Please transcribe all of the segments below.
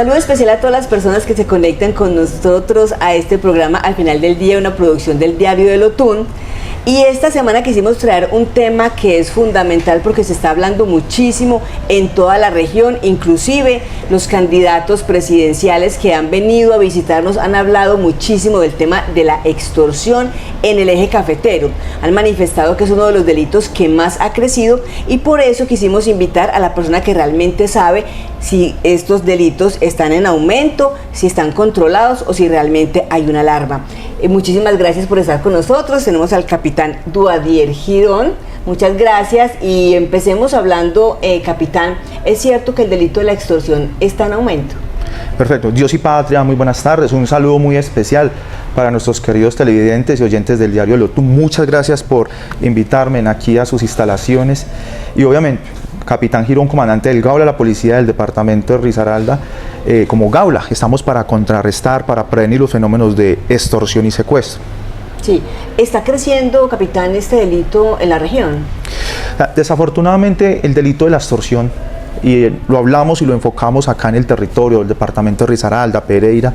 Saludo especial a todas las personas que se conectan con nosotros a este programa Al Final del Día, una producción del Diario del Otún. Y esta semana quisimos traer un tema que es fundamental porque se está hablando muchísimo en toda la región, inclusive los candidatos presidenciales que han venido a visitarnos han hablado muchísimo del tema de la extorsión en el eje cafetero. Han manifestado que es uno de los delitos que más ha crecido y por eso quisimos invitar a la persona que realmente sabe si estos delitos están en aumento, si están controlados o si realmente hay una alarma. Muchísimas gracias por estar con nosotros. Tenemos al capitán Duadier Girón. Muchas gracias y empecemos hablando, capitán. ¿Es cierto que el delito de la extorsión está en aumento? Perfecto. Dios y Patria, muy buenas tardes. Un saludo muy especial para nuestros queridos televidentes y oyentes del Diario del Otún. Muchas gracias por invitarme aquí a sus instalaciones y obviamente Capitán Girón, comandante del Gaula, la policía del departamento de Risaralda, como Gaula, estamos para contrarrestar, para prevenir los fenómenos de extorsión y secuestro. Sí, ¿está creciendo, capitán, este delito en la región? Desafortunadamente, el delito de la extorsión, y lo hablamos y lo enfocamos acá en el territorio del departamento de Risaralda, Pereira,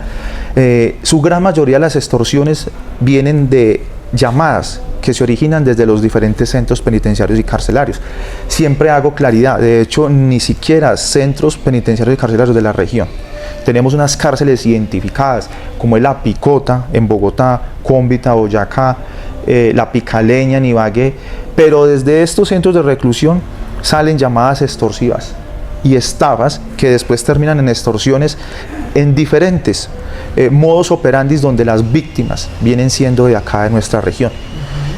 su gran mayoría de las extorsiones vienen de llamadas que se originan desde los diferentes centros penitenciarios y carcelarios. Siempre hago claridad, de hecho ni siquiera centros penitenciarios y carcelarios de la región. Tenemos unas cárceles identificadas como La Picota en Bogotá, Cómbita, Boyacá, La Picaleña en Ibagué, pero desde estos centros de reclusión salen llamadas extorsivas y estafas que después terminan en extorsiones en diferentes modos operandis donde las víctimas vienen siendo de acá de nuestra región.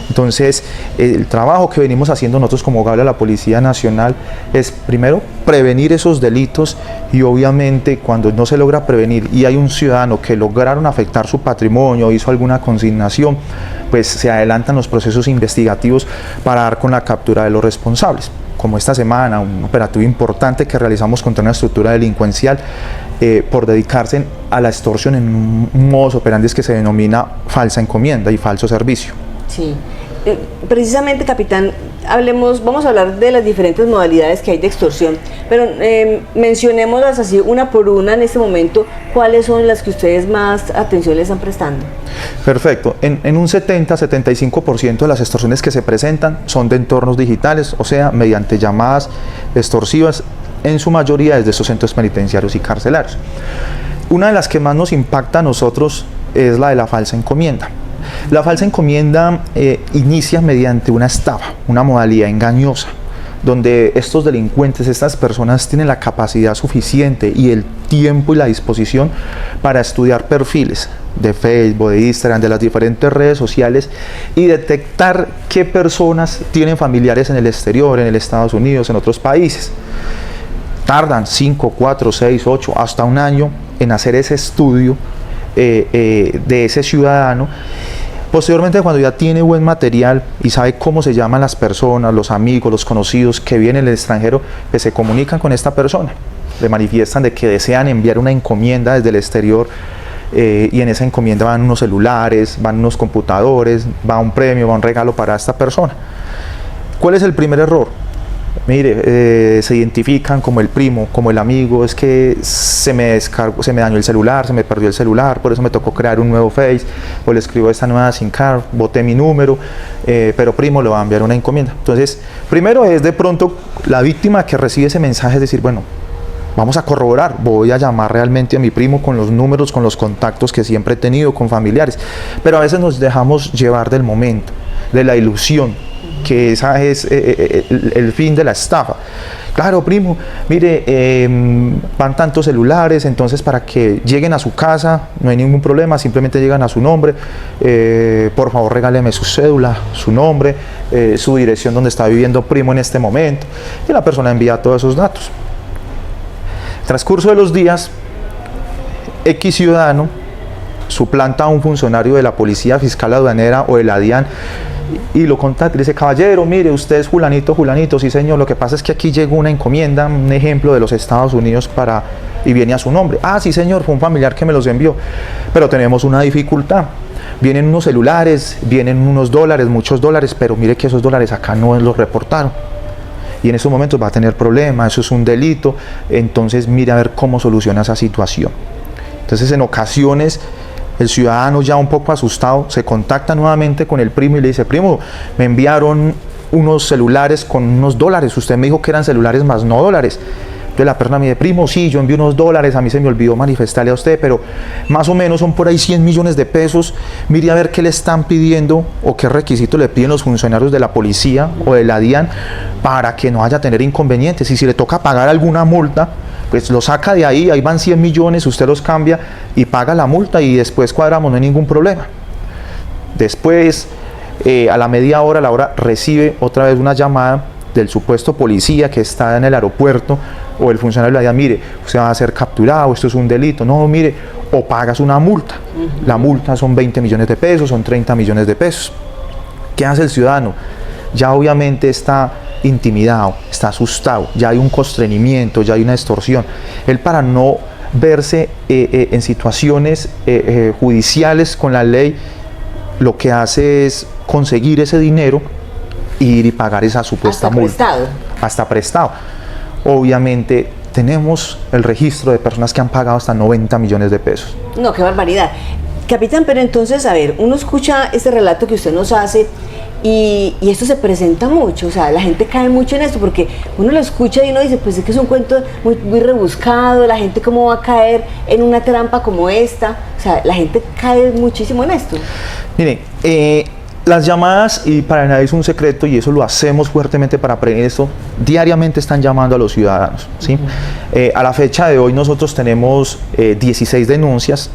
Entonces, el trabajo que venimos haciendo nosotros como Gaula, la Policía Nacional, es primero prevenir esos delitos y obviamente cuando no se logra prevenir y hay un ciudadano que lograron afectar su patrimonio, hizo alguna consignación, pues se adelantan los procesos investigativos para dar con la captura de los responsables. Como esta semana, un operativo importante que realizamos contra una estructura delincuencial por dedicarse a la extorsión en un modus operandi que se denomina falsa encomienda y falso servicio. Sí, precisamente, capitán, vamos a hablar de las diferentes modalidades que hay de extorsión, pero mencionémoslas así una por una en este momento. ¿Cuáles son las que ustedes más atención le están prestando? Perfecto, en un 70-75% de las extorsiones que se presentan son de entornos digitales, o sea, mediante llamadas extorsivas, en su mayoría desde esos centros penitenciarios y carcelarios. Una de las que más nos impacta a nosotros es la de la falsa encomienda. La falsa encomienda inicia mediante una estafa, una modalidad engañosa, donde estos delincuentes, estas personas tienen la capacidad suficiente y el tiempo y la disposición para estudiar perfiles de Facebook, de Instagram, de las diferentes redes sociales y detectar qué personas tienen familiares en el exterior, en el Estados Unidos, en otros países. Tardan 5, 4, 6, 8, hasta un año en hacer ese estudio de ese ciudadano. Posteriormente, cuando ya tiene buen material y sabe cómo se llaman las personas, los amigos, los conocidos que vienen del extranjero, pues se comunican con esta persona, le manifiestan de que desean enviar una encomienda desde el exterior y en esa encomienda van unos celulares, van unos computadores, va un premio, va un regalo para esta persona. ¿Cuál es el primer error? Mire, se identifican como el primo, como el amigo, es que se me dañó el celular, se me perdió el celular, por eso me tocó crear un nuevo Face, o le escribo esta nueva SIM card, boté mi número, pero primo, le va a enviar una encomienda. Entonces, primero es de pronto la víctima que recibe ese mensaje, es decir, bueno, vamos a corroborar, voy a llamar realmente a mi primo con los números, con los contactos que siempre he tenido, con familiares, pero a veces nos dejamos llevar del momento, de la ilusión, que esa es el fin de la estafa. Claro, primo, mire, van tantos celulares, entonces para que lleguen a su casa no hay ningún problema, simplemente llegan a su nombre, por favor regáleme su cédula, su nombre, su dirección donde está viviendo primo en este momento, y la persona envía todos esos datos. Transcurso de los días, X ciudadano suplanta a un funcionario de la policía fiscal aduanera o de la DIAN y lo contacta y le dice: caballero, mire, usted es fulanito, sí señor, lo que pasa es que aquí llegó una encomienda, un ejemplo de los Estados Unidos y viene a su nombre. Ah, sí señor, fue un familiar que me los envió, pero tenemos una dificultad. Vienen unos celulares, vienen unos dólares, muchos dólares, pero mire que esos dólares acá no los reportaron. y en estos momentos va a tener problemas, eso es un delito, entonces mire a ver cómo soluciona esa situación. Entonces en ocasiones el ciudadano ya un poco asustado se contacta nuevamente con el primo y le dice: primo, me enviaron unos celulares con unos dólares, usted me dijo que eran celulares más no dólares. Entonces la persona me dice: primo, sí, yo envié unos dólares, a mí se me olvidó manifestarle a usted, pero más o menos son por ahí 100 millones de pesos, mire a ver qué le están pidiendo o qué requisitos le piden los funcionarios de la policía o de la DIAN para que no vaya a tener inconvenientes, y si le toca pagar alguna multa, pues lo saca de ahí, ahí van 100 millones, usted los cambia y paga la multa y después cuadramos, no hay ningún problema. Después, a la media hora, la hora, recibe otra vez una llamada del supuesto policía que está en el aeropuerto, o el funcionario le dice: mire, usted va a ser capturado, esto es un delito. No, mire, o pagas una multa. La multa son 20 millones de pesos, son 30 millones de pesos. ¿Qué hace el ciudadano? Ya obviamente está intimidado, está asustado, ya hay un constreñimiento, ya hay una extorsión. Él, para no verse en situaciones judiciales con la ley, lo que hace es conseguir ese dinero e ir y pagar esa supuesta multa. Hasta prestado. Obviamente tenemos el registro de personas que han pagado hasta 90 millones de pesos. No, qué barbaridad. Capitán, pero entonces, a ver, uno escucha este relato que usted nos hace y esto se presenta mucho, o sea, la gente cae mucho en esto, porque uno lo escucha y uno dice: pues es que es un cuento muy, muy rebuscado, la gente cómo va a caer en una trampa como esta, o sea, la gente cae muchísimo en esto. Mire, las llamadas, y para nadie es un secreto, y eso lo hacemos fuertemente para prevenir esto, diariamente están llamando a los ciudadanos, ¿sí? A la fecha de hoy nosotros tenemos 16 denuncias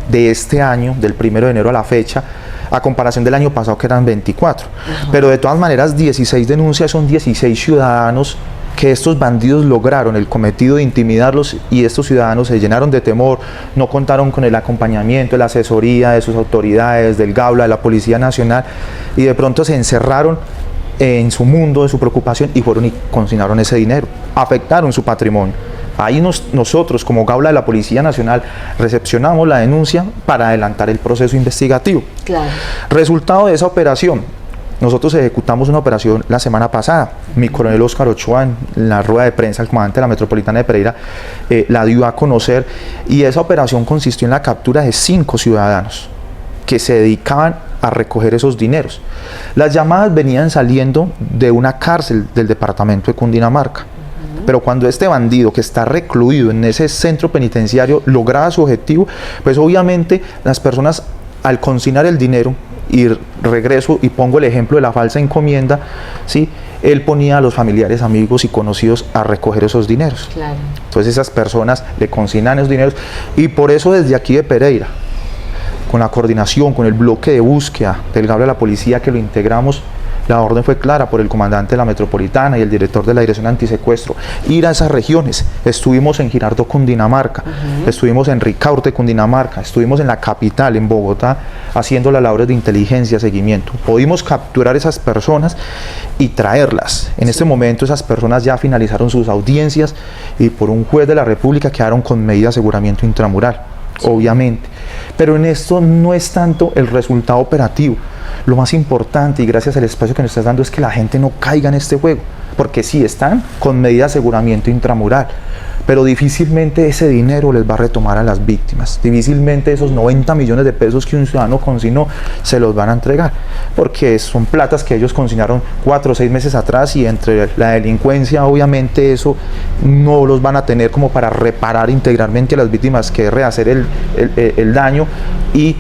de este año, del 1 de enero a la fecha, a comparación del año pasado que eran 24. Pero de todas maneras, 16 denuncias son 16 ciudadanos que estos bandidos lograron el cometido de intimidarlos, y estos ciudadanos se llenaron de temor, no contaron con el acompañamiento, la asesoría de sus autoridades, del GABLA, de la Policía Nacional, y de pronto se encerraron en su mundo, de su preocupación, y fueron y consignaron ese dinero, afectaron su patrimonio. Ahí nosotros, como GABLA de la Policía Nacional, recepcionamos la denuncia para adelantar el proceso investigativo. Claro. Resultado de esa operación: nosotros ejecutamos una operación la semana pasada. Mi coronel Óscar Ochoa, en la rueda de prensa, el comandante de la Metropolitana de Pereira, la dio a conocer, y esa operación consistió en la captura de 5 ciudadanos que se dedicaban a recoger esos dineros. Las llamadas venían saliendo de una cárcel del departamento de Cundinamarca. Pero cuando este bandido, que está recluido en ese centro penitenciario, lograba su objetivo, pues obviamente las personas, al consignar el dinero, y regreso y pongo el ejemplo de la falsa encomienda, ¿sí?, él ponía a los familiares, amigos y conocidos a recoger esos dineros. Claro. Entonces esas personas le consignan esos dineros, y por eso desde aquí de Pereira, con la coordinación, con el bloque de búsqueda del GABLA de la Policía que lo integramos, la orden fue clara por el comandante de la Metropolitana y el director de la Dirección Antisecuestro: ir a esas regiones. Estuvimos en Girardot, Cundinamarca, estuvimos en Ricaurte, Cundinamarca, estuvimos en la capital, en Bogotá, haciendo las labores de inteligencia, seguimiento. Pudimos capturar esas personas y traerlas. En este momento esas personas ya finalizaron sus audiencias y por un juez de la República quedaron con medida de aseguramiento intramural, obviamente. Pero en esto no es tanto el resultado operativo. Lo más importante, y gracias al espacio que nos estás dando, es que la gente no caiga en este juego, porque sí están con medida de aseguramiento intramural, pero difícilmente ese dinero les va a retomar a las víctimas, difícilmente esos 90 millones de pesos que un ciudadano consignó se los van a entregar, porque son platas que ellos consignaron 4 o 6 meses atrás, y entre la delincuencia obviamente eso no los van a tener como para reparar integralmente a las víctimas, que es rehacer el daño y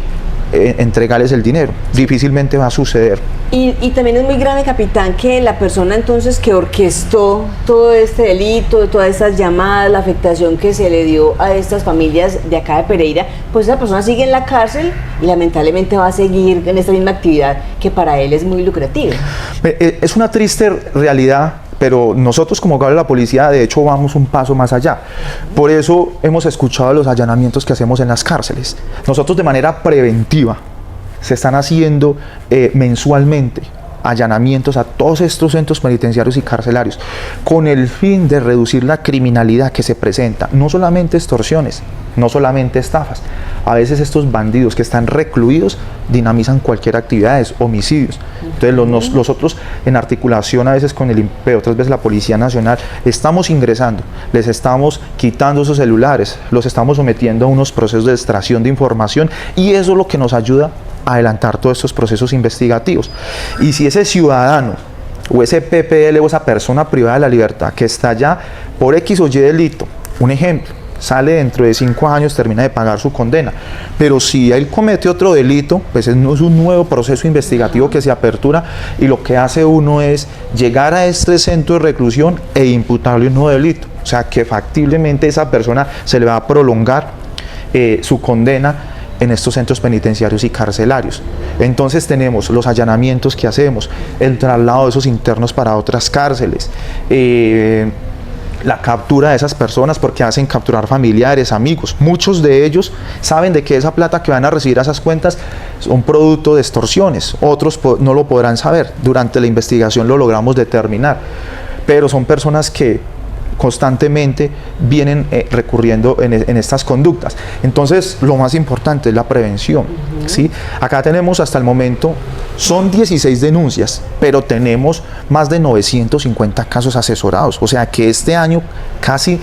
entregarles el dinero. Difícilmente va a suceder. Y también es muy grave, capitán, que la persona entonces que orquestó todo este delito, todas estas llamadas, la afectación que se le dio a estas familias de acá de Pereira, pues esa persona sigue en la cárcel y lamentablemente va a seguir en esta misma actividad que para él es muy lucrativa. Es una triste realidad, pero nosotros como GABLA de la Policía de hecho vamos un paso más allá. Por eso hemos escuchado los allanamientos que hacemos en las cárceles. Nosotros de manera preventiva se están haciendo mensualmente allanamientos a todos estos centros penitenciarios y carcelarios con el fin de reducir la criminalidad que se presenta, no solamente extorsiones, no solamente estafas. a veces estos bandidos que están recluidos dinamizan cualquier actividad, homicidios. Entonces nosotros en articulación a veces con el INPE, otras veces la Policía Nacional, estamos ingresando, les estamos quitando sus celulares, los estamos sometiendo a unos procesos de extracción de información y eso es lo que nos ayuda a adelantar todos estos procesos investigativos. Y si ese ciudadano o ese PPL o esa persona privada de la libertad que está allá por X o Y delito, un ejemplo, sale dentro de 5 años, termina de pagar su condena, pero si él comete otro delito, pues no es un nuevo proceso investigativo que se apertura y lo que hace uno es llegar a este centro de reclusión e imputarle un nuevo delito, o sea que factiblemente esa persona se le va a prolongar su condena en estos centros penitenciarios y carcelarios. Entonces tenemos los allanamientos que hacemos, el traslado de esos internos para otras cárceles, la captura de esas personas porque hacen capturar familiares, amigos. Muchos de ellos saben de que esa plata que van a recibir a esas cuentas son producto de extorsiones, otros no lo podrán saber. Durante la investigación lo logramos determinar, pero son personas que constantemente vienen recurriendo en estas conductas. Entonces, lo más importante es la prevención, ¿sí? Acá tenemos hasta el momento, son 16 denuncias, pero tenemos más de 950 casos asesorados. O sea que este año casi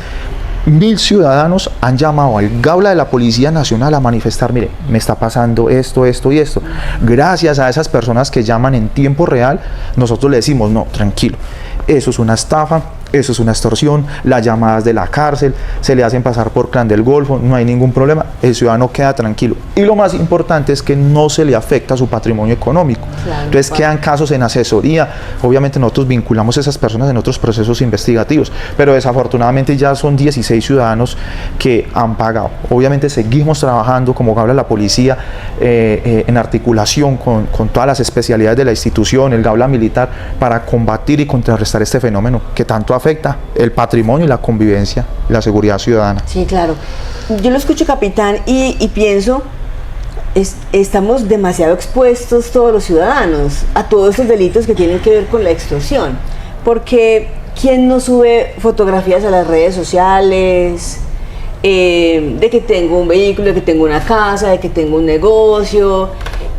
1000 ciudadanos han llamado al Gaula de la Policía Nacional a manifestar, mire, me está pasando esto, esto y esto. Gracias a esas personas que llaman en tiempo real, nosotros le decimos, no, tranquilo, eso es una estafa, eso es una extorsión, las llamadas de la cárcel, se le hacen pasar por Clan del Golfo, no hay ningún problema, el ciudadano queda tranquilo. Y lo más importante es que no se le afecta su patrimonio económico. Claro, entonces quedan casos en asesoría, obviamente nosotros vinculamos a esas personas en otros procesos investigativos, pero desafortunadamente ya son 16 ciudadanos que han pagado. Obviamente seguimos trabajando como Gaula de la Policía en articulación con todas las especialidades de la institución, el Gaula Militar, para combatir y contrarrestar este fenómeno que tanto afecta el patrimonio y la convivencia y la seguridad ciudadana. Sí, claro. Yo lo escucho, capitán, y pienso, estamos demasiado expuestos todos los ciudadanos a todos estos delitos que tienen que ver con la extorsión, porque ¿quién no sube fotografías a las redes sociales de que tengo un vehículo, de que tengo una casa, de que tengo un negocio?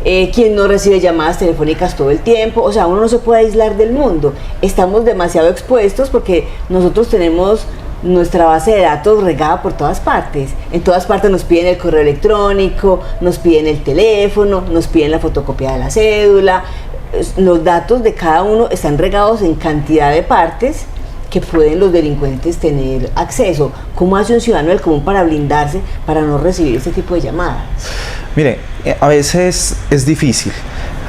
¿Quién no recibe llamadas telefónicas todo el tiempo? O sea, uno no se puede aislar del mundo. Estamos demasiado expuestos porque nosotros tenemos nuestra base de datos regada por todas partes. En todas partes nos piden el correo electrónico, nos piden el teléfono, nos piden la fotocopia de la cédula. Los datos de cada uno están regados en cantidad de partes que pueden los delincuentes tener acceso. ¿Cómo hace un ciudadano del común para blindarse, para no recibir este tipo de llamadas? Mire, a veces es difícil.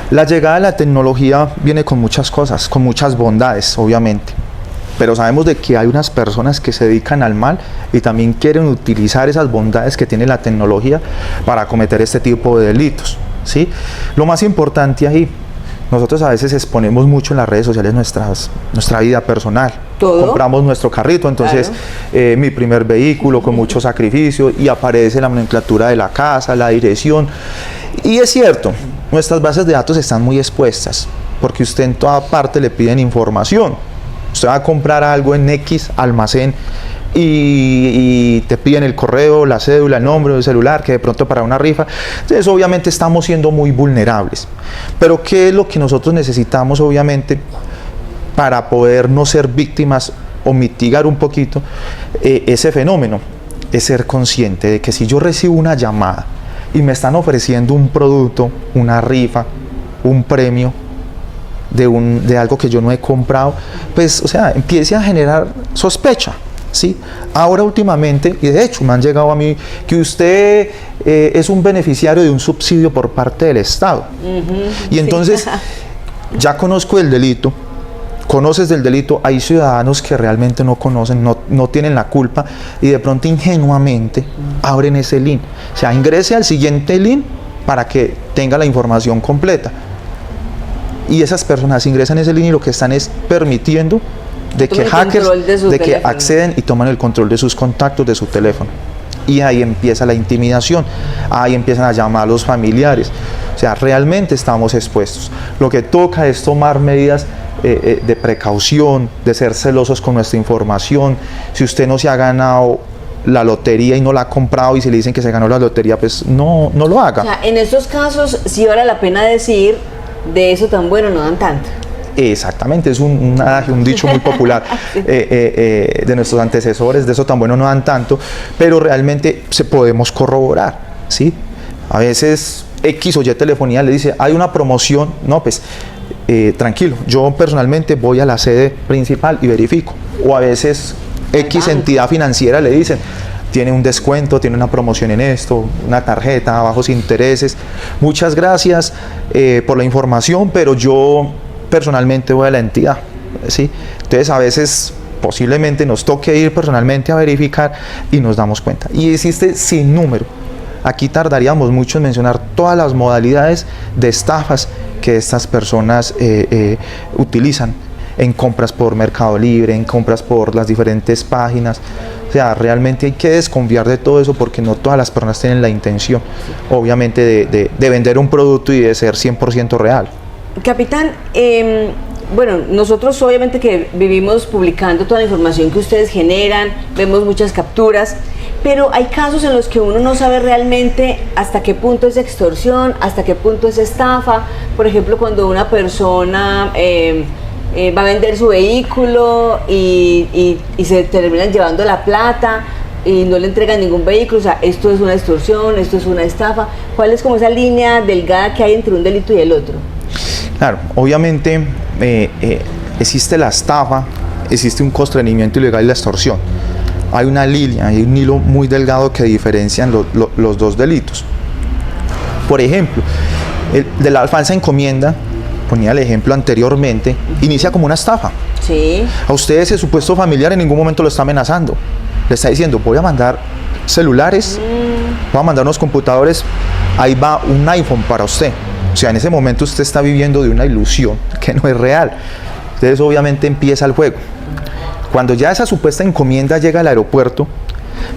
La llegada de la tecnología viene con muchas cosas, con muchas bondades, obviamente. Pero sabemos de que hay unas personas que se dedican al mal y también quieren utilizar esas bondades que tiene la tecnología para cometer este tipo de delitos, ¿sí? Lo más importante ahí, nosotros a veces exponemos mucho en las redes sociales nuestra vida personal. ¿Todo? Compramos nuestro carrito, entonces claro. Mi primer vehículo con mucho sacrificio y aparece la nomenclatura de la casa, la dirección. Y es cierto, nuestras bases de datos están muy expuestas porque usted en toda parte le piden información. Usted va a comprar algo en X almacén y te piden el correo, la cédula, el nombre del celular, que de pronto para una rifa. Entonces obviamente estamos siendo muy vulnerables. Pero ¿qué es lo que nosotros necesitamos obviamente para poder no ser víctimas o mitigar un poquito ese fenómeno? Es ser consciente de que si yo recibo una llamada y me están ofreciendo un producto, una rifa, un premio de algo que yo no he comprado, pues o sea, empiece a generar sospecha. ¿Sí? Ahora últimamente, y de hecho me han llegado a mí, que usted es un beneficiario de un subsidio por parte del Estado. Y entonces, ya conozco el delito, conoces del delito, hay ciudadanos que realmente no conocen, no tienen la culpa, y de pronto ingenuamente abren ese link. O sea, ingrese al siguiente link para que tenga la información completa. Y esas personas ingresan ese link y lo que están es permitiendo de que hackers que acceden y toman el control de sus contactos, de su teléfono. Y ahí empieza la intimidación, ahí empiezan a llamar a los familiares. O sea, realmente estamos expuestos. Lo que toca es tomar medidas de precaución, de ser celosos con nuestra información. Si usted no se ha ganado la lotería y no la ha comprado y si le dicen que se ganó la lotería, pues no lo haga. O sea, en estos casos sí vale la pena decir, de eso tan bueno no dan tanto. Exactamente, es un dicho muy popular de nuestros antecesores, de eso tan bueno no dan tanto, pero realmente se podemos corroborar, ¿sí? A veces X o Y telefonía le dice, hay una promoción, no, pues tranquilo, yo personalmente voy a la sede principal y verifico, o a veces X entidad financiera le dicen, tiene un descuento, tiene una promoción en esto, una tarjeta, bajos intereses, muchas gracias por la información, pero yo personalmente voy a la entidad, ¿sí? Entonces a veces posiblemente nos toque ir personalmente a verificar y nos damos cuenta. Y existe sin número. Aquí tardaríamos mucho en mencionar todas las modalidades de estafas que estas personas utilizan en compras por Mercado Libre, en compras por las diferentes páginas. O sea, realmente hay que desconfiar de todo eso porque no todas las personas tienen la intención, obviamente, de vender un producto y de ser 100% real. Capitán, bueno, nosotros obviamente que vivimos publicando toda la información que ustedes generan, vemos muchas capturas, pero hay casos en los que uno no sabe realmente hasta qué punto es extorsión, hasta qué punto es estafa. Por ejemplo, cuando una persona va a vender su vehículo y se terminan llevando la plata y no le entregan ningún vehículo. O sea, esto es una extorsión, esto es una estafa. ¿Cuál es como esa línea delgada que hay entre un delito y el otro? Claro, obviamente existe la estafa, existe un constreñimiento ilegal y la extorsión. Hay una línea, hay un hilo muy delgado que diferencian los dos delitos. Por ejemplo, de la falsa encomienda, ponía el ejemplo anteriormente, inicia como una estafa. Sí. A usted ese supuesto familiar en ningún momento lo está amenazando. Le está diciendo, voy a mandar celulares, voy a mandar unos computadores, ahí va un iPhone para usted. O sea, en ese momento usted está viviendo de una ilusión que no es real. Entonces obviamente empieza el juego. Cuando ya esa supuesta encomienda llega al aeropuerto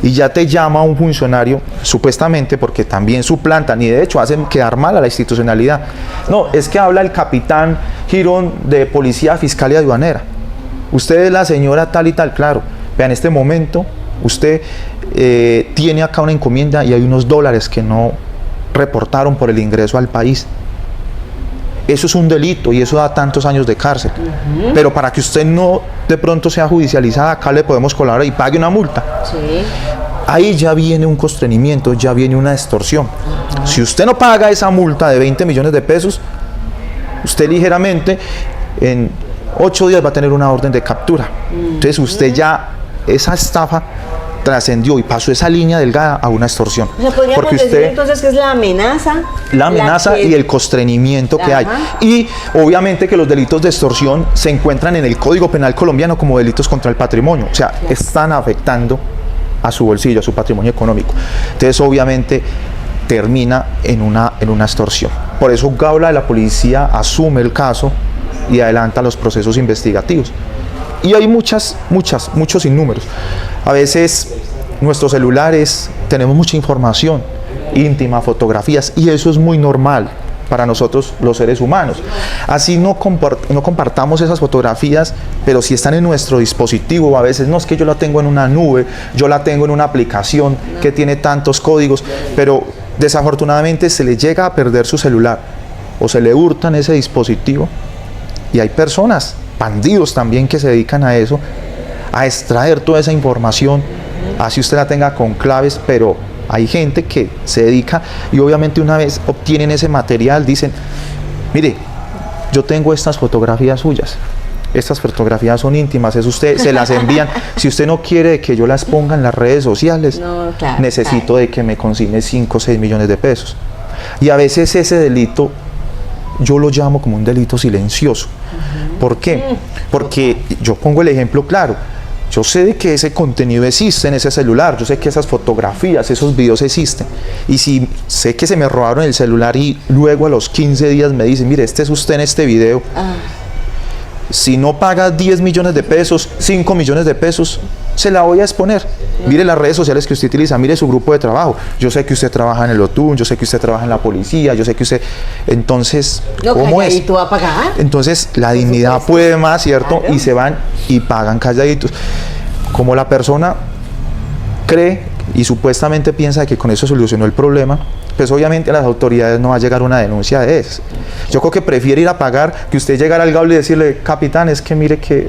y ya te llama un funcionario, supuestamente, porque también suplantan y de hecho hacen quedar mal a la institucionalidad. No, es que habla el capitán Girón de Policía Fiscal y Aduanera. Usted es la señora tal y tal, claro. Vea, en este momento usted tiene acá una encomienda y hay unos dólares que no reportaron por el ingreso al país. Eso es un delito y eso da tantos años de cárcel. Pero para que usted no de pronto sea judicializada, acá le podemos colaborar y pague una multa. Sí. Ahí ya viene un constreñimiento, ya viene una extorsión. Si usted no paga esa multa de 20 millones de pesos, usted ligeramente en 8 días va a tener una orden de captura. Entonces usted ya, esa estafa trascendió y pasó esa línea delgada a una extorsión. O sea, podríamos decir entonces que es la amenaza. La amenaza y el constreñimiento que hay. Y obviamente que los delitos de extorsión se encuentran en el Código Penal colombiano como delitos contra el patrimonio. O sea, están afectando a su bolsillo, a su patrimonio económico. Entonces obviamente termina en una extorsión. Por eso Gaula de la Policía asume el caso y adelanta los procesos investigativos. Y hay muchos sinnúmeros. A veces nuestros celulares tenemos mucha información íntima, fotografías, y eso es muy normal para nosotros los seres humanos. Así no compartamos esas fotografías, pero si están en nuestro dispositivo, a veces no es que yo la tengo en una nube, yo la tengo en una aplicación que tiene tantos códigos, pero desafortunadamente se le llega a perder su celular o se le hurtan ese dispositivo y hay personas, bandidos también, que se dedican a eso, a extraer toda esa información, así usted la tenga con claves, pero hay gente que se dedica y obviamente una vez obtienen ese material dicen, mire, yo tengo estas fotografías suyas, estas fotografías son íntimas, es usted, se las envían, si usted no quiere que yo las ponga en las redes sociales, necesito de que me consigne 5 o 6 millones de pesos. Y a veces ese delito yo lo llamo como un delito silencioso. ¿Por qué? Porque yo pongo el ejemplo claro. Yo sé de que ese contenido existe en ese celular, yo sé que esas fotografías, esos videos existen. Y si sé que se me robaron el celular y luego a los 15 días me dicen, mire, este es usted en este video. Si no paga 10 millones de pesos, 5 millones de pesos, se la voy a exponer. Mire las redes sociales que usted utiliza, mire su grupo de trabajo. Yo sé que usted trabaja en el OTUN, yo sé que usted trabaja en la policía, yo sé que usted... Entonces, ¿cómo es? ¿Calladito va a pagar? Entonces, la dignidad puede más, ¿cierto? Claro. Y se van y pagan calladitos. Como la persona cree y supuestamente piensa que con eso solucionó el problema, pues obviamente a las autoridades no va a llegar una denuncia de eso. Yo creo que prefiere ir a pagar que usted llegar al Gaula y decirle, capitán, es que mire que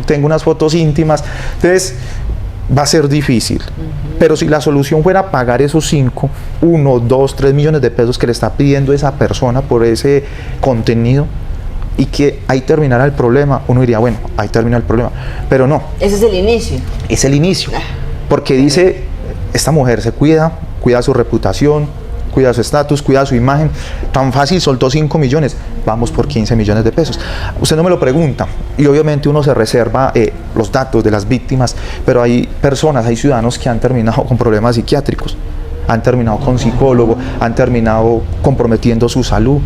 tengo unas fotos íntimas. Entonces va a ser difícil. Pero si la solución fuera pagar esos 5, 1, 2, 3 millones de pesos que le está pidiendo esa persona por ese contenido, y que ahí terminara el problema, uno diría, bueno, ahí termina el problema. Pero no. Ese es el inicio. Es el inicio. Porque dice, esta mujer se cuida su reputación, cuida su estatus, cuida su imagen. Tan fácil, soltó 5 millones, vamos por 15 millones de pesos. Usted no me lo pregunta, y obviamente uno se reserva los datos de las víctimas, pero hay personas, hay ciudadanos que han terminado con problemas psiquiátricos, han terminado con psicólogo, han terminado comprometiendo su salud.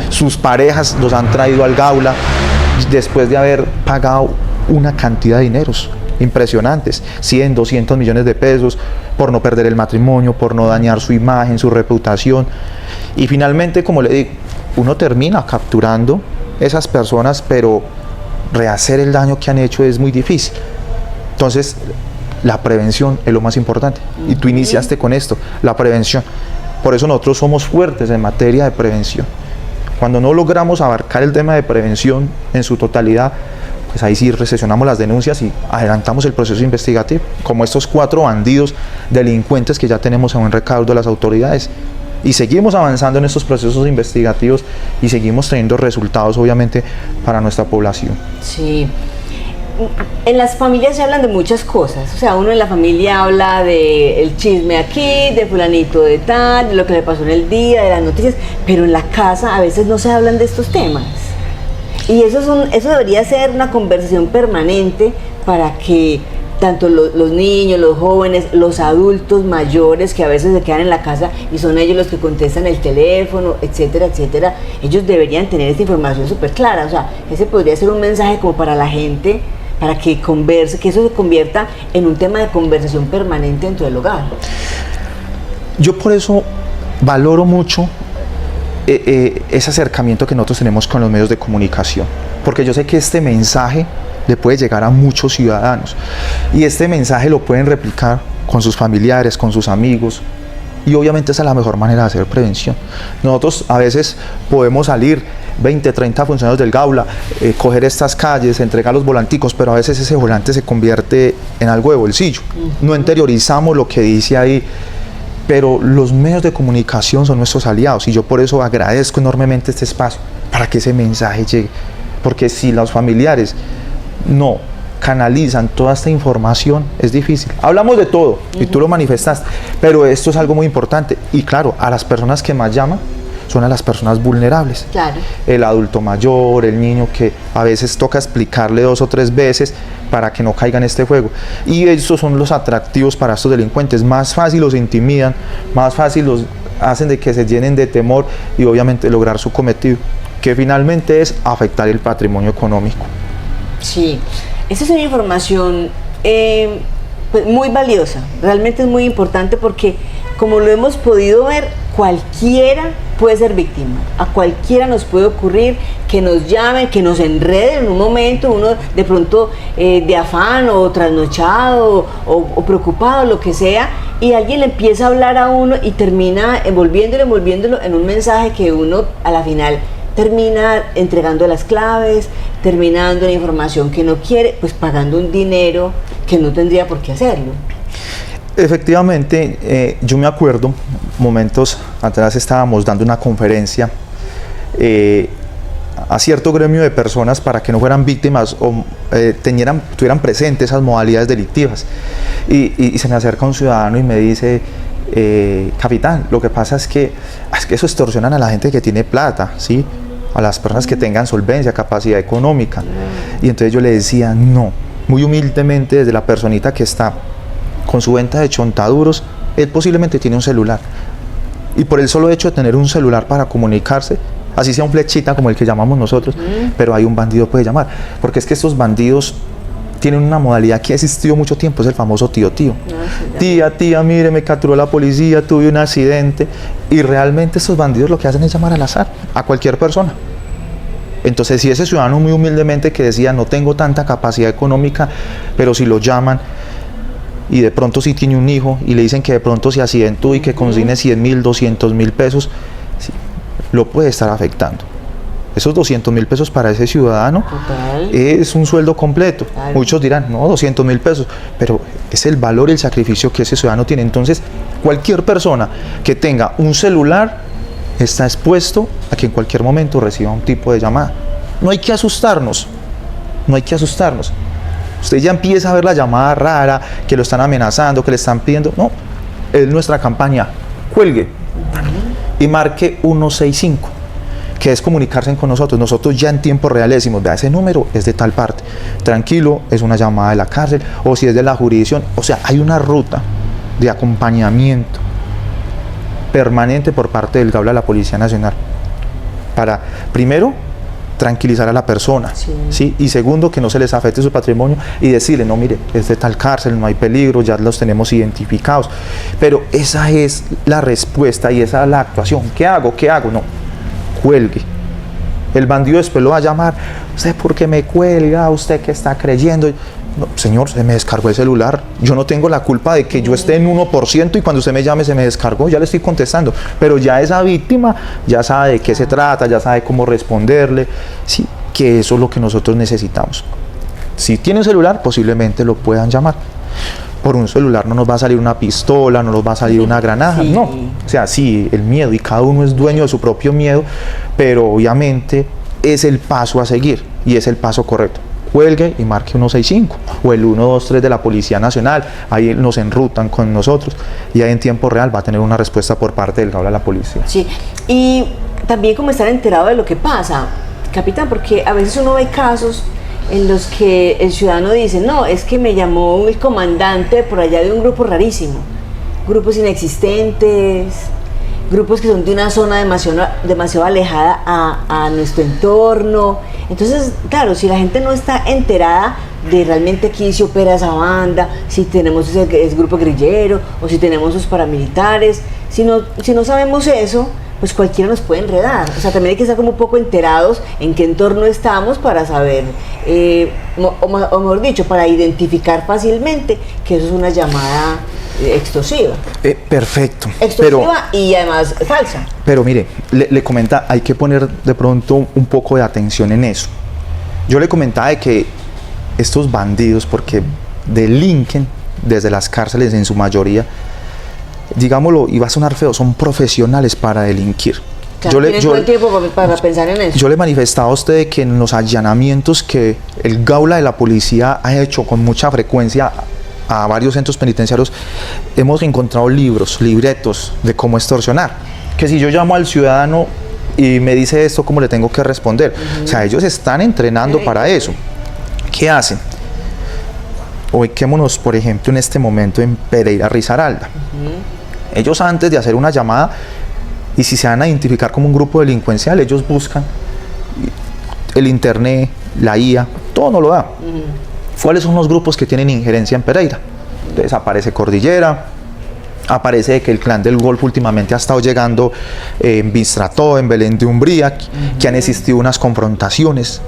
Sus parejas los han traído al Gaula después de haber pagado una cantidad de dineros impresionantes, 100, 200 millones de pesos, por no perder el matrimonio, por no dañar su imagen, su reputación. Y finalmente, como le digo, uno termina capturando esas personas, pero rehacer el daño que han hecho es muy difícil. Entonces, la prevención es lo más importante. Y tú iniciaste con esto, la prevención. Por eso nosotros somos fuertes en materia de prevención. Cuando no logramos abarcar el tema de prevención en su totalidad, pues ahí sí recesionamos las denuncias y adelantamos el proceso investigativo, como estos 4 bandidos delincuentes que ya tenemos a buen recaudo de las autoridades. Y seguimos avanzando en estos procesos investigativos y seguimos teniendo resultados, obviamente, para nuestra población. Sí. En las familias se hablan de muchas cosas, o sea, uno en la familia habla de el chisme aquí, de fulanito de tal, de lo que le pasó en el día, de las noticias, pero en la casa a veces no se hablan de estos temas. Y eso debería ser una conversación permanente para que tanto los niños, los jóvenes, los adultos mayores que a veces se quedan en la casa y son ellos los que contestan el teléfono, etcétera, etcétera, ellos deberían tener esta información súper clara. O sea, ese podría ser un mensaje como para la gente, para que converse, que eso se convierta en un tema de conversación permanente dentro del hogar. Yo por eso valoro mucho ese acercamiento que nosotros tenemos con los medios de comunicación, porque yo sé que este mensaje le puede llegar a muchos ciudadanos y este mensaje lo pueden replicar con sus familiares, con sus amigos, y obviamente esa es la mejor manera de hacer prevención. Nosotros a veces podemos salir 20, 30 funcionarios del Gaula, coger estas calles, entregar los volanticos, pero a veces ese volante se convierte en algo de bolsillo. No interiorizamos lo que dice ahí, pero los medios de comunicación son nuestros aliados y yo por eso agradezco enormemente este espacio para que ese mensaje llegue, porque si los familiares no canalizan toda esta información es difícil. Hablamos de todo y tú lo manifestaste, pero esto es algo muy importante y claro, a las personas que más llaman son a las personas vulnerables. Claro. El adulto mayor, el niño que a veces toca explicarle 2 o 3 veces para que no caiga en este juego. Y esos son los atractivos para estos delincuentes. Más fácil los intimidan, más fácil los hacen de que se llenen de temor y obviamente lograr su cometido, que finalmente es afectar el patrimonio económico. Sí, esa es una información pues muy valiosa, realmente es muy importante porque como lo hemos podido ver, cualquiera puede ser víctima, a cualquiera nos puede ocurrir que nos llamen, que nos enreden en un momento, uno de pronto de afán o trasnochado o preocupado, lo que sea, y alguien le empieza a hablar a uno y termina envolviéndolo en un mensaje que uno a la final termina entregando las claves, terminando la información que no quiere, pues pagando un dinero que no tendría por qué hacerlo. Efectivamente, yo me acuerdo, momentos atrás estábamos dando una conferencia a cierto gremio de personas para que no fueran víctimas o tuvieran presentes esas modalidades delictivas. Y se me acerca un ciudadano y me dice, capitán, lo que pasa es que eso extorsionan a la gente que tiene plata, ¿sí? A las personas que tengan solvencia, capacidad económica. Y entonces yo le decía, no, muy humildemente desde la personita que está con su venta de chontaduros, él posiblemente tiene un celular. Y por el solo hecho de tener un celular para comunicarse, así sea un flechita como el que llamamos nosotros, pero hay un bandido puede llamar. Porque es que estos bandidos tienen una modalidad que ha existido mucho tiempo, es el famoso tío. Tía, mire, me capturó la policía, tuve un accidente. Y realmente estos bandidos lo que hacen es llamar al azar, a cualquier persona. Entonces, si ese ciudadano muy humildemente que decía, no tengo tanta capacidad económica, pero si lo llaman, y de pronto sí tiene un hijo y le dicen que de pronto se accidentó y que consigne 100.000, 200.000 pesos, sí, lo puede estar afectando. Esos 200.000 pesos para ese ciudadano es un sueldo completo. Claro. Muchos dirán, no, 200.000 pesos, pero es el valor y el sacrificio que ese ciudadano tiene. Entonces, cualquier persona que tenga un celular está expuesto a que en cualquier momento reciba un tipo de llamada. No hay que asustarnos, no hay que asustarnos. Usted ya empieza a ver la llamada rara, que lo están amenazando, que le están pidiendo. No, es nuestra campaña. Cuelgue y marque 165, que es comunicarse con nosotros. Nosotros ya en tiempo real le decimos, vea, ese número es de tal parte. Tranquilo, es una llamada de la cárcel, o si es de la jurisdicción. O sea, hay una ruta de acompañamiento permanente por parte del GAULA de la Policía Nacional para, primero, tranquilizar a la persona, ¿sí? Y segundo, que no se les afecte su patrimonio y decirle, no, mire, es de tal cárcel, no hay peligro, ya los tenemos identificados. Pero esa es la respuesta y esa es la actuación. ¿Qué hago? ¿Qué hago? No, cuelgue. El bandido después lo va a llamar, ¿usted por qué me cuelga? ¿Usted qué está creyendo? No, señor, se me descargó el celular, yo no tengo la culpa de que yo esté en 1% y cuando usted me llame se me descargó, ya le estoy contestando, pero ya esa víctima ya sabe de qué se trata, ya sabe cómo responderle, sí, que eso es lo que nosotros necesitamos. Si tiene un celular, posiblemente lo puedan llamar. Por un celular no nos va a salir una pistola, no nos va a salir una granada, no. O sea, sí, el miedo, y cada uno es dueño de su propio miedo, pero obviamente es el paso a seguir y es el paso correcto. Cuelgue y marque 165 o el 123 de la Policía Nacional, ahí nos enrutan con nosotros y ahí en tiempo real va a tener una respuesta por parte del GAULA de la Policía. Sí, y también como estar enterado de lo que pasa, capitán, porque a veces uno ve casos en los que el ciudadano dice, no, es que me llamó el comandante por allá de un grupo rarísimo, grupos inexistentes, grupos que son de una zona demasiado alejada a nuestro entorno. Entonces, claro, si la gente no está enterada de realmente aquí si opera esa banda, si tenemos ese grupo guerrillero o si tenemos sus paramilitares, si no sabemos eso, pues cualquiera nos puede enredar. O sea, también hay que estar como un poco enterados en qué entorno estamos para saber, o mejor dicho, para identificar fácilmente que eso es una llamada extorsiva. Perfecto. Extorsiva y además falsa. Pero mire, le comenta, hay que poner de pronto un poco de atención en eso. Yo le comentaba de que estos bandidos, porque delinquen desde las cárceles en su mayoría, digámoslo, y va a sonar feo, son profesionales para delinquir. Claro, ¿tienes buen tiempo para pensar en eso? Yo le manifestaba a usted que en los allanamientos que el GAULA de la Policía ha hecho con mucha frecuencia a varios centros penitenciarios, hemos encontrado libros, libretos de cómo extorsionar. Que si yo llamo al ciudadano y me dice esto, ¿cómo le tengo que responder? O sea, ellos están entrenando para eso. ¿Qué hacen? Ubiquémonos, por ejemplo, en este momento en Pereira Risaralda. Ellos, antes de hacer una llamada, y si se van a identificar como un grupo delincuencial, ellos buscan el internet, la IA, todo nos lo da. ¿Cuáles son los grupos que tienen injerencia en Pereira? Entonces aparece Cordillera, aparece que el Clan del Golfo últimamente ha estado llegando en Bistrató, en Belén de Umbría, que han existido unas confrontaciones,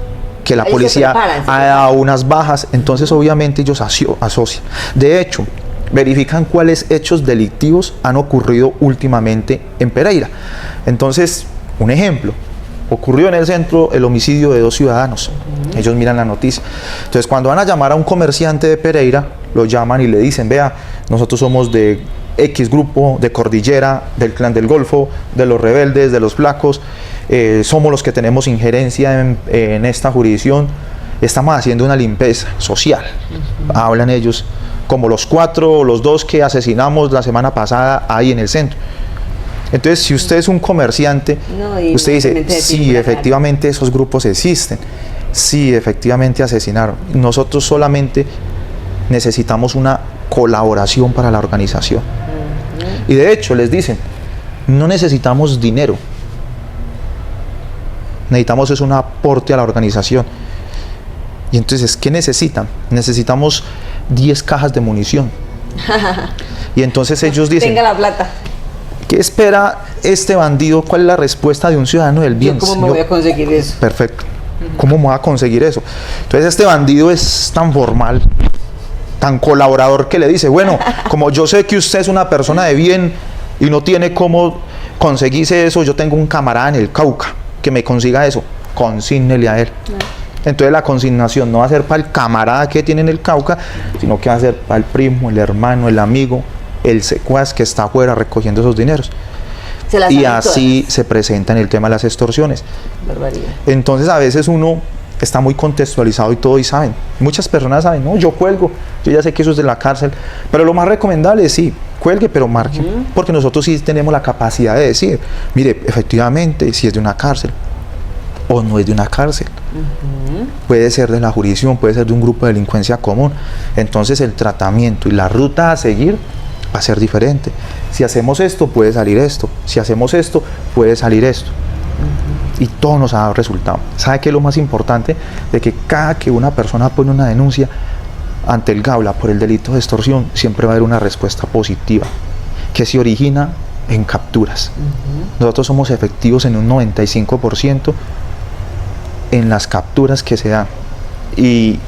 que la policía ha dado unas bajas, entonces obviamente ellos asocian. De hecho, verifican cuáles hechos delictivos han ocurrido últimamente en Pereira. Entonces, un ejemplo, ocurrió en el centro el homicidio de 2 ciudadanos. Ellos miran la noticia. Entonces, cuando van a llamar a un comerciante de Pereira, lo llaman y le dicen, vea, nosotros somos de X grupo, de Cordillera, del Clan del Golfo, de los rebeldes, de los flacos, somos los que tenemos injerencia en esta jurisdicción, estamos haciendo una limpieza social. Hablan ellos como los 4 o los 2 que asesinamos la semana pasada ahí en el centro. Entonces, si usted es un comerciante, usted dice, sí, efectivamente esos grupos existen, sí, efectivamente asesinaron. Nosotros solamente necesitamos una colaboración para la organización. Y de hecho, les dicen, no necesitamos dinero, necesitamos es un aporte a la organización. Y entonces, ¿qué necesitan? Necesitamos 10 cajas de munición. Y entonces ellos dicen, tenga la plata. ¿Qué espera este bandido? ¿Cuál es la respuesta de un ciudadano del bien? ¿Cómo me voy a conseguir eso? Perfecto. ¿Cómo me voy a conseguir eso? Entonces este bandido es tan formal tan colaborador que le dice, bueno, como yo sé que usted es una persona de bien y no tiene cómo conseguirse eso, yo tengo un camarada en el Cauca que me consiga eso, consígnele a él. Entonces la consignación no va a ser para el camarada que tiene en el Cauca, sino que va a ser para el primo, el hermano, el amigo, el secuaz que está afuera recogiendo esos dineros. Y así todas se presenta en el tema de las extorsiones. Barbaridad. Entonces a veces uno está muy contextualizado y todo y saben, muchas personas saben, no, yo cuelgo, yo ya sé que eso es de la cárcel, pero lo más recomendable es sí, cuelgue pero marque, porque nosotros sí tenemos la capacidad de decir, mire, efectivamente, si es de una cárcel o no es de una cárcel, puede ser de la jurisdicción, puede ser de un grupo de delincuencia común, entonces el tratamiento y la ruta a seguir va a ser diferente. Si hacemos esto, puede salir esto, si hacemos esto, puede salir esto. Y todo nos ha dado resultado. ¿Sabe qué es lo más importante? De que cada que una persona pone una denuncia ante el Gaula por el delito de extorsión, siempre va a haber una respuesta positiva, que se origina en capturas. Nosotros somos efectivos en un 95% en las capturas que se dan. Y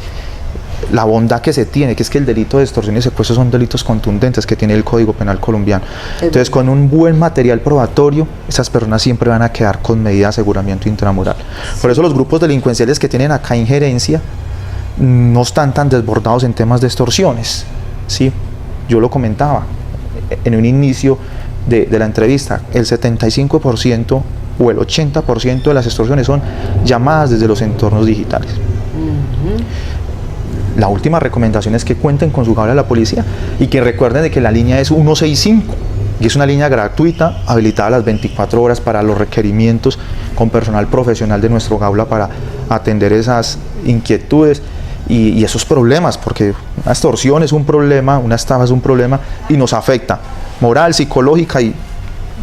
la bondad que se tiene, que es que el delito de extorsión y secuestro son delitos contundentes que tiene el Código Penal colombiano. Entonces, con un buen material probatorio, esas personas siempre van a quedar con medida de aseguramiento intramural. Por eso los grupos delincuenciales que tienen acá injerencia no están tan desbordados en temas de extorsiones, ¿sí? Yo lo comentaba en un inicio de la entrevista, el 75% o el 80% de las extorsiones son llamadas desde los entornos digitales. La última recomendación es que cuenten con su Gaula de la policía y que recuerden de que la línea es 165 y es una línea gratuita habilitada a las 24 horas para los requerimientos con personal profesional de nuestro Gaula para atender esas inquietudes y esos problemas, porque una extorsión es un problema, una estafa es un problema y nos afecta moral, psicológica y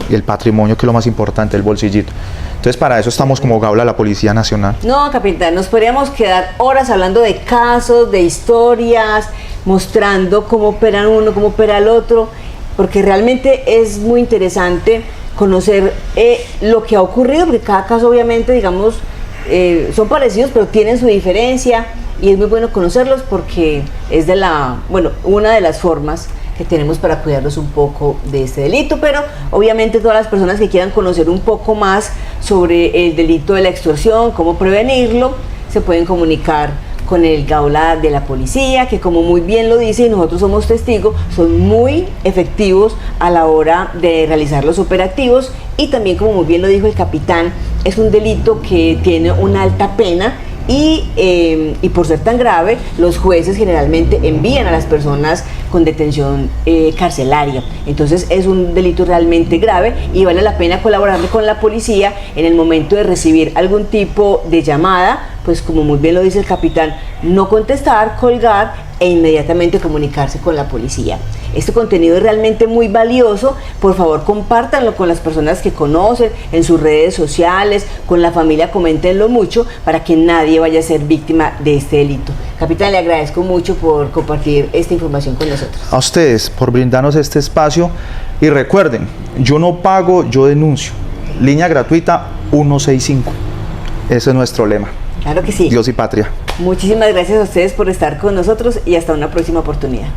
el patrimonio, que es lo más importante, el bolsillito. Entonces, para eso estamos como Gaula, la Policía Nacional. No, capitán, nos podríamos quedar horas hablando de casos, de historias, mostrando cómo operan uno, cómo opera el otro, porque realmente es muy interesante conocer lo que ha ocurrido, porque cada caso obviamente, digamos, son parecidos, pero tienen su diferencia, y es muy bueno conocerlos porque es una de las formas que tenemos para cuidarnos un poco de este delito, pero obviamente todas las personas que quieran conocer un poco más sobre el delito de la extorsión, cómo prevenirlo, se pueden comunicar con el Gaula de la policía, que como muy bien lo dice y nosotros somos testigos, son muy efectivos a la hora de realizar los operativos y también, como muy bien lo dijo el capitán, es un delito que tiene una alta pena y por ser tan grave, los jueces generalmente envían a las personas con detención carcelaria. Entonces es un delito realmente grave y vale la pena colaborar con la policía en el momento de recibir algún tipo de llamada, pues como muy bien lo dice el capitán, no contestar, colgar e inmediatamente comunicarse con la policía. Este contenido es realmente muy valioso, por favor compártanlo con las personas que conocen, en sus redes sociales, con la familia, coméntenlo mucho para que nadie vaya a ser víctima de este delito. Capitán, le agradezco mucho por compartir esta información con nosotros. A ustedes por brindarnos este espacio y recuerden, yo no pago, yo denuncio. Línea gratuita 165, ese es nuestro lema. Claro que sí. Dios y patria. Muchísimas gracias a ustedes por estar con nosotros y hasta una próxima oportunidad.